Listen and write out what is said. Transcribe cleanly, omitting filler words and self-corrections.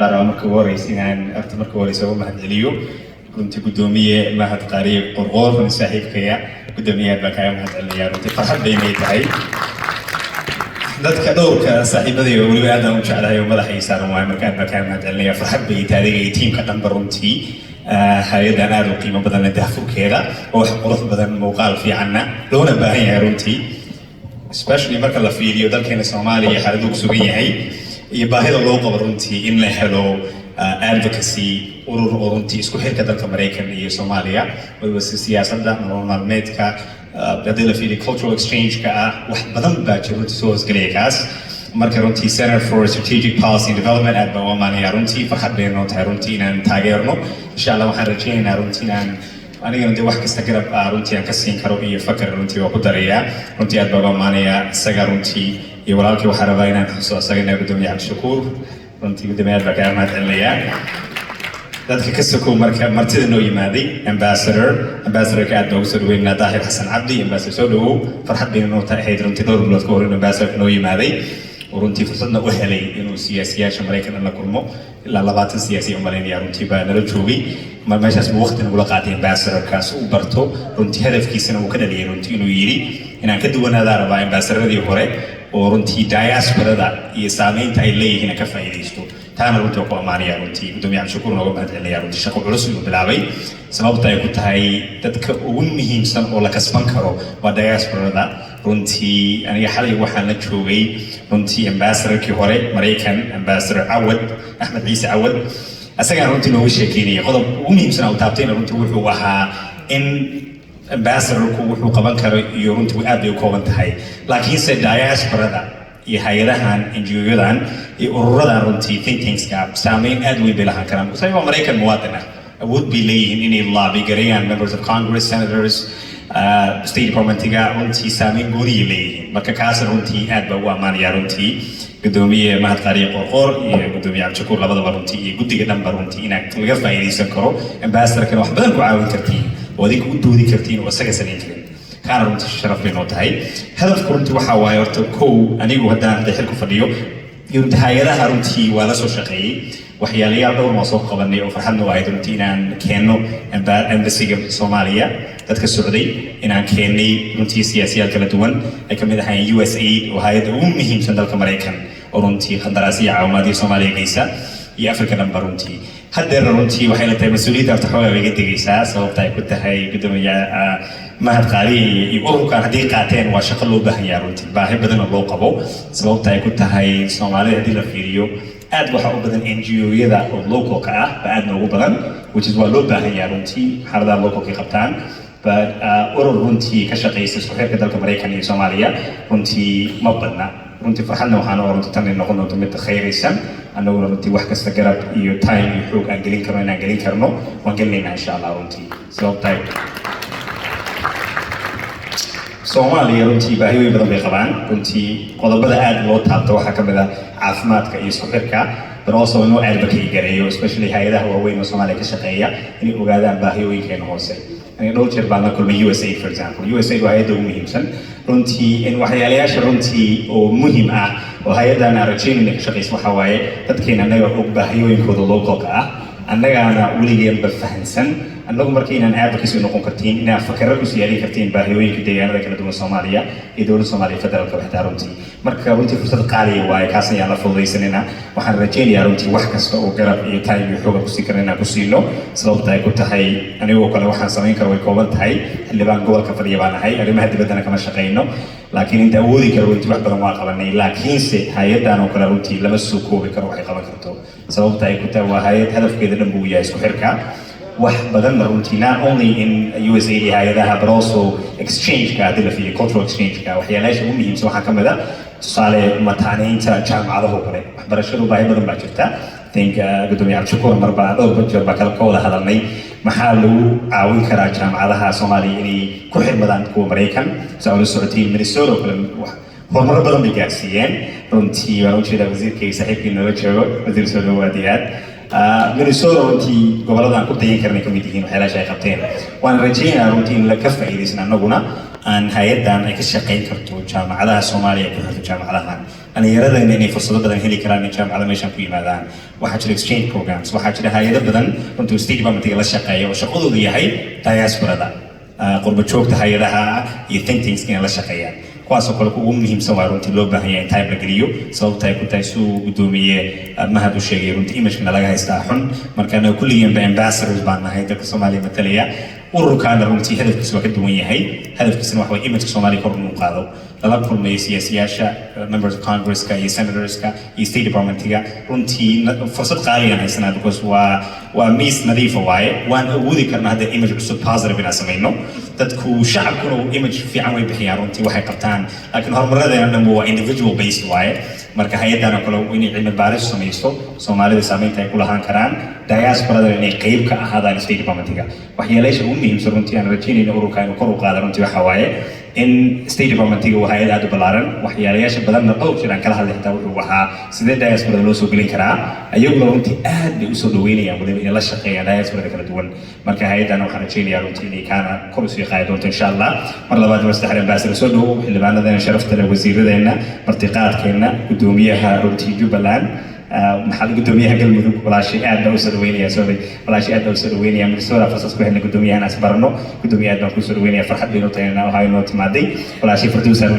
marka ugu horeysa marka horeysa oo mahadceliyo runtii gudoomiye mahad qaariib qorqoor saaxiibkaya gudoomiyaha baa kaaga mahadcelinaya runtii farxad bay inay tahay dadka dhowrka saaxiibadii oo weliba aad aan u jeclahay oo madaxa ii saaran waayo markaan baa kaaga mahadcelinaya farxad bay tahay adiga iyo tiimka dhanba runtii hay-adan aad u qiimo badan daahfurkeeda oo wax qurux badan muuqaal fiicanna loona baahan yahay runtii especially marka la fiiriyo dalkeena Soomaaliya xaaladdu ku sugan yahay iyo baahida loo qabo runtii in la helo advocacy urur oo runtii isku xirka dalka Mareykan iyo Soomaaliya waliba siyaasadda nolol maalmeedka haddii la fiiriyo cultural exchange-ka wax badan baa jira runtii soo hoosgelaya kaas marka runtii Center for Strategic Policy and Development aad baa u amaanaya runtii farxad bay noo tahay runtii inaan taageerno insha Allah waxaan rajaynaynaa runtii inaan aniga runtii wax kasta garab runtii aan ka siin karo iyo fakar runtii waa ku darayaa runtii aad baa u amaanaya isaga runtii iyo walaalkii waxaan rabaa inaan xuso asagana gudoomiye Cabdishakuur runtii gudoomiyaha baa kaaga mahadcelinaya dadka ka sokow marka martida noo yimaaday ambassador-ka aad baa ugu soo dhaweynaa Daahir Xasan Cabdi ambassador soo dhawow farxad bay noo tahay runtii dhowr bilood ka hor in ambassador noo yimaaday runtii fursadna u helay inuu siyaasiyaasha Mareykan la kulmo ilaa 20 siyaasi oo Mareykan runtii baa nala joogay meeshaas buu waqti nagula qaatay ambassador-kaas uu barto runtii hadafkiisana uu ka dhaliyay runtii inuu yiri inaan ka duwanaada rabaa ambassador-radii hore oo runtii diaspora-da iyo saameynta ay leeyihiin ka faa'iideysto taana runtii ku amaanaya runtii gudoomiye Cabdishakuur nooga mahadcelinaya runtii shaqo culus uu bilaabay sababta ay ku tahay dadka ugu muhiimsan oo la kasban karo waa diaspora-da runtii aniga xalay waxaan la joogay runtii ambassador-kii hore Mareykan ambassador Ahmed Ciise Awad asagaan runtii nooga sheekeynayay qodob ugu muhiimsan oo taabtayna runtii wuxuu ahaa in ambassador-ku wuxuu qaban karo iyo runtii aad bay u kooban tahay laakiinse diaspora-da iyo hay-adahan NGO-yadan iyo ururadan runtii think tanks-ka saameyn aad weyn bay lahaan karaan sababtoo ah Mareykan muwaadin awood bay leeyihiin inay lobby gareeyaan members of Congress, senators, State Department-ga runtii saameyn gooniya leeyihiin marka kaas runtii aad baa u amaanaya runtii gudoomiye mahad qaariib qorqoor iyo gudoomiye Cabdishakuur labadaba runtii iyo guddiga dhanba runtii inaad laga faa'iideysan karo ambassador-kana wax badan ku caawin kartiin oo adiga u doodi kartiin oo isaga sanayn karin kaana runtii sharaf bay noo tahay hadafku runtii waxaa waaye horta kow anigu haddaan hadda xil ku fadhiyo iyo runtii hay-adaha runtii waa la soo shaqeeyey waxyaalayaal dhowr maa soo qabanay oo farxadna ahayd runtii inaan keenno embassiga Soomaaliya dadka socday inaan keennay runtii siyaasiyaal kala duwan ay ka mid ahaayeen USAID oo hay-adda ugu muhiimsan dalka Mareykan oo runtii qandaraasyo caawimaadii Soomaaliya geysa iyo Afrika dhanba runtii haddeer runtii waxay la tahay mas-uuliyadda horta xoogaa way iga degaysaa sababta ay ku tahay gudoomiye mahad qaariib iyo ururkan haddii qaateen waa shaqo loo baahan yahay runtii baahi badan oo loo qabo sababta ay ku tahay Soomaalida haddii la fiiriyo aad waxa u badan NGO-yada oo local-ka ba aad noogu badan which is waa loo baahan yahay runtii xaaladaha local-ka qabtaan urur runtii ka shaqeysa isku xirka dalka Mareykan iyo Soomaaliya runtii ma badna runtii farxadna waxaan oo runtii tan noqon doonto mid khayraysan annaguna runtii wax kasta garab iyo time iyo xoog aan gelin karno waan gelinaynaa insha Allah runtii sababta Soomaaliya runtii baahiyo badan bay qabaan runtii qodobada aad loo taabto waxaa ka mid ah caafimaadka iyo isku xirka but also inuu advocate gareeyo especially hay-adaha waaweyn oo Soomaaliya ka shaqeeya inay ogaadaan baahiyooyinkeena hoose aniga dhowr jeer baan la kulmay USAID for example USAID waa hay-adda ugu muhiimsan runtii in waxyaalayaasha runtii oo muhiim ah oo hay-adan rajaynayna ka shaqeysa waxaa waaye dadkeena annaga og baahiyooyinkooda local-ka annagaana weligeenba fahansan annagu markaynaan advocacy noqon kartiin inaan fakaro ku siyaarin kartiin baahiyooyinka deegaanada kala duwan Soomaaliya iyo dowladda Soomaaliya federaalka waxtaa runtii marka runtii fursad qaaliya waaye kaas ayaan la fududaysanayna waxaan rajaynayaa runtii wax kasta oo garab iyo time iyo xoog ku sii karna inaan ku siino sababta ay ku tahay anigoo kale waxaan samayn karo way kooban tahay xildhibaan gobolka fadhiya baan ahay arrimaha dibaddana kama shaqeyno laakiin inta awoodi karo runtii wax badan waa qabanay laakiinse hay-adan oo kale runtii lama soo koobi karo waxay qaban karto sababta ay ku tahay waa hay-ad hadafkeeda dhan buu yahay isku xirka wax badan runtii not only in USAID hay-adaha but also exchange-ka haddii la fiiriyo cultural exchange-ka waxyaalayaasha ugu muhiimsan waxaa ka mid ah tusaale mataaneynta jaamacadaha oo kale waxbarashadu baahi badan baa jirta think gudoomiye Cabdishakuur marba dhowr jeer baa ka wada hadalnay maxaa lagu caawin karaa jaamacadaha Soomaaliya inay ku xirmadaan kuwa Mareykan soo la socotiin Minnesota oo kale horumar badan bay gaarsiiyeen runtii waan u jeedaa wasiirkayga saaxiibkii nala joogo wasiir soo dhawaadiyaad Minnesota runtii gobolladan ku dayan karnay ka mid yihiin waxyaalaha ay qabteen waan rajaynayaa runtii in la ka faa'iideysan annaguna aan hay-adan ay ka shaqeyn karto jaamacadaha Soomaaliya ku xirto jaamacadahan أنا يرى إن إني فرصة بدن هلي كران الجامعة على ميشان في ماذا وحاجة exchange programs وحاجة هاي بدن كنت استيجي بمتى لا شقة وشقودو دي هاي diaspora دا قرب شوك تهاي لها think things كنا لا شقة kuwaasoo kale ugu muhiimsan waa runtii loo baahan yahay in time la geliyo sababta ay ku tahay suu gudoomiye mahad u sheegay runtii image-na laga haystaa xun markaana kulligeenba ambassadors baan nahay dalka Soomaaliya matalaya ururkaana runtii hadafkiisu waa ka duwan yahay hadafkiisuna waxa weeye image Soomaaliya kor u qaado lala kulmay siyaasiyaasha members of Congress-ka iyo senators-ka iyo State Department-ga runtii fursad qaali ah haysanaa because waa miis nadiif waaye waan awoodi karnaa hadda image cusub positive inaan samayno dadku shacabkuna image fiican way bixiyaan runtii waxay qabtaan laakiin horumaradeenna dhan waa individual based waaye marka hay'adana kale inay cilmi baaris samayso Soomaalida saameynta ay ku lahaan karaan diasporada inay qayb ka ahaadaan State Department-ga waxyeelaysha ugu muhiimsan runtii aan rajaynayno ururka inuu kor u qaado runtii waxa waaye in State Department-ga waa hay'ad aad u ballaaran waxyeelayaasha badanna dhowr jeer aan kala hadlay xitaa wuxuu ahaa sidee diasporada loo soo gelin karaa ayaguna runtii aad bay u soo dhaweynayaan waliba inay la shaqeeyaan diasporada kala duwan marka hay'adana waxaan rajaynayaa runtii inay kaana kor u sii qaadi doonto insha Allah mar labaad waa saddex ambassador soo dhawow xildhibaanadana sharafta leh wasiiradeena martiqaadkeena gudoomiyaha runtii Jubbaland محل قدوميها قلبي ولا شيء أدنى وسروينيا سوري ولا شيء أدنى وسروينيا من الصورة فصص كهنا قدوميها ناس برنو قدوميها أدنى وسروينيا فرحت بينو تينا وهاي نوت مادي ولا شيء فردوسر